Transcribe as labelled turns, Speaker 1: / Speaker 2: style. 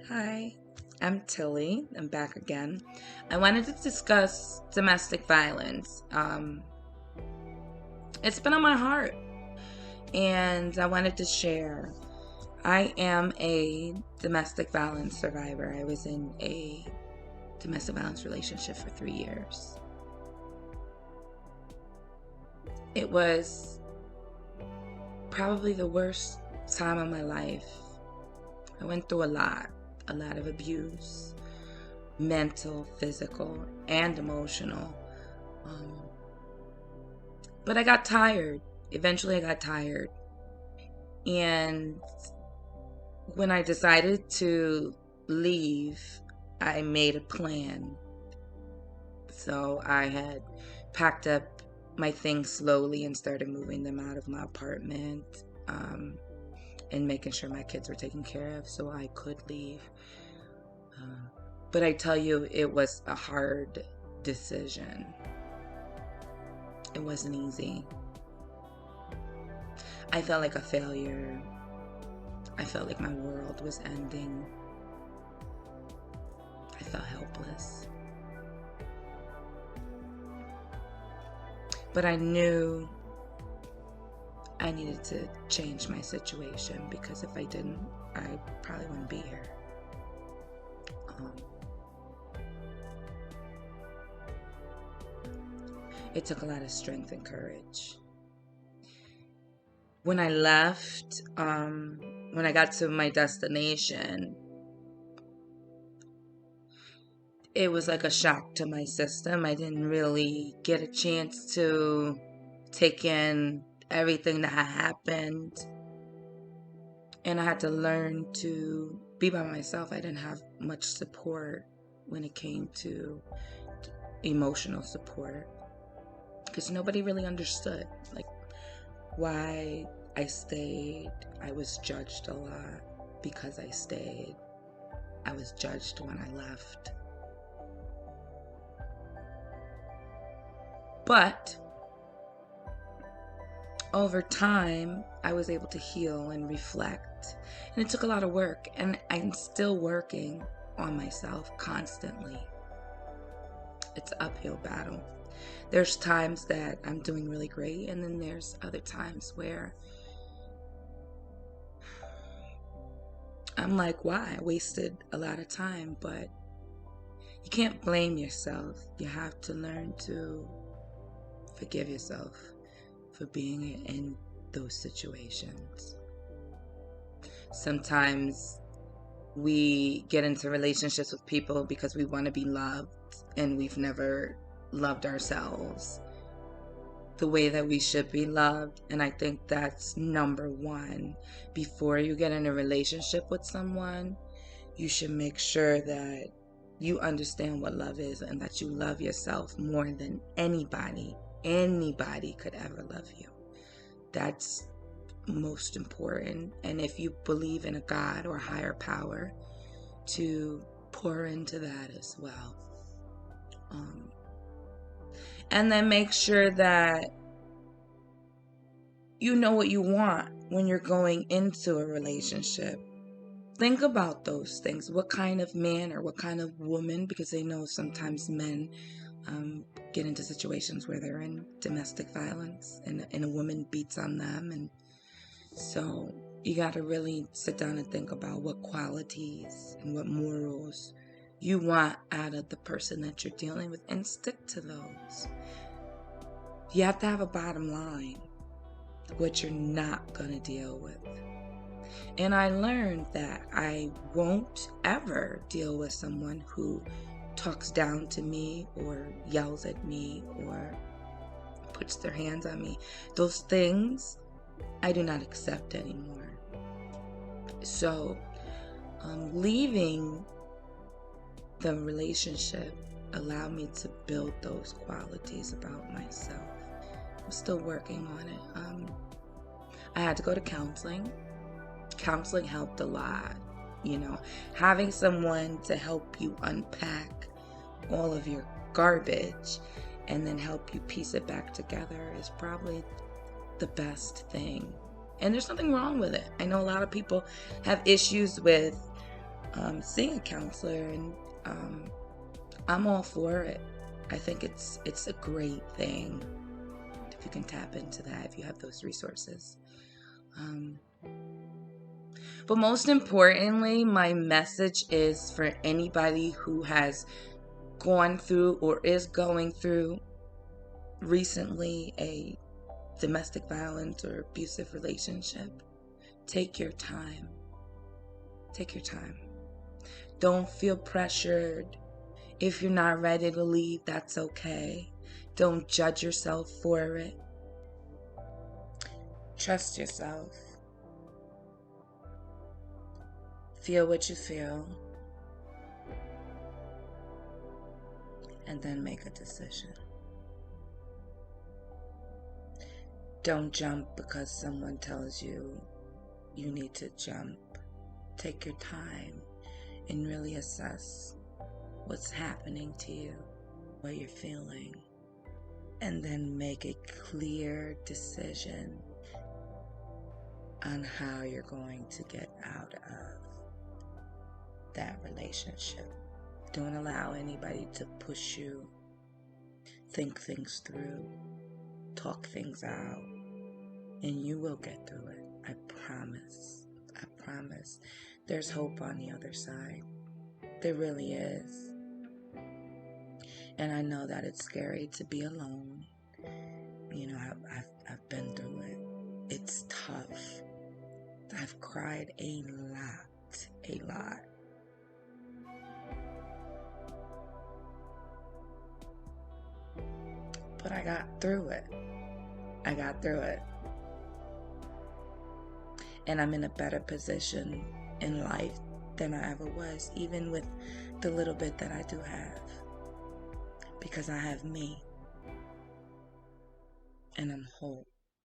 Speaker 1: Hi, I'm Tilly. I'm back again. I wanted to discuss domestic violence. It's been on my heart, and I wanted to share. I am a domestic violence survivor. I was in a domestic violence relationship for 3 years. It was probably the worst time of my life. I went through a lot of abuse, mental, physical, and emotional. But I got tired. Eventually, I got tired. And when I decided to leave, I made a plan. So I had packed up my things slowly and started moving them out of my apartment, and making sure my kids were taken care of so I could leave. But I tell you, it was a hard decision. It wasn't easy. I felt like a failure. I felt like my world was ending. I felt helpless. But I knew I needed to change my situation, because if I didn't, I probably wouldn't be here. It took a lot of strength and courage. When I left, when I got to my destination, it was like a shock to my system. I didn't really get a chance to take in everything that had happened. And I had to learn to be by myself. I didn't have much support when it came to emotional support, because nobody really understood like why I stayed. I was judged a lot because I stayed. I was judged when I left. But over time, I was able to heal and reflect. And it took a lot of work. And I'm still working on myself constantly. It's an uphill battle. There's times that I'm doing really great, and then there's other times where I'm like, why? I wasted a lot of time. But you can't blame yourself. You have to learn to forgive yourself for being in those situations. Sometimes we get into relationships with people because we want to be loved, and we've never loved ourselves the way that we should be loved. And I think that's number one. Before you get in a relationship with someone, you should make sure that you understand what love is, and that you love yourself more than anybody could ever love you. That's most important. And if you believe in a God or higher power, to pour into that as well. And then make sure that you know what you want when you're going into a relationship. Think about those things. What kind of man or what kind of woman, because they know sometimes men get into situations where they're in domestic violence, and a woman beats on them. And so you got to really sit down and think about what qualities and what morals you want out of the person that you're dealing with, and stick to those. You have to have a bottom line, what you're not going to deal with. And I learned that I won't ever deal with someone who talks down to me or yells at me or puts their hands on me. Those things I do not accept anymore. So leaving the relationship allowed me to build those qualities about myself. I'm still working on it. I had to go to counseling. Counseling helped a lot. Having someone to help you unpack all of your garbage and then help you piece it back together is probably the best thing. And there's nothing wrong with it. I know a lot of people have issues with seeing a counselor, and I'm all for it. I think it's a great thing if you can tap into that, if you have those resources. But most importantly, my message is for anybody who has gone through or is going through recently a domestic violence or abusive relationship. Take your time. Take your time. Don't feel pressured. If you're not ready to leave, that's okay. Don't judge yourself for it. Trust yourself. Feel what you feel. And then make a decision. Don't jump because someone tells you you need to jump. Take your time and really assess what's happening to you, what you're feeling, and then make a clear decision on how you're going to get out of that relationship. Don't allow anybody to push you. Think things through. Talk things out. And you will get through it. I promise. I promise. There's hope on the other side. There really is. And I know that it's scary to be alone. You know, I've been through it. It's tough. I've cried a lot. But I got through it. And I'm in a better position in life than I ever was, even with the little bit that I do have. Because I have me. And I'm whole.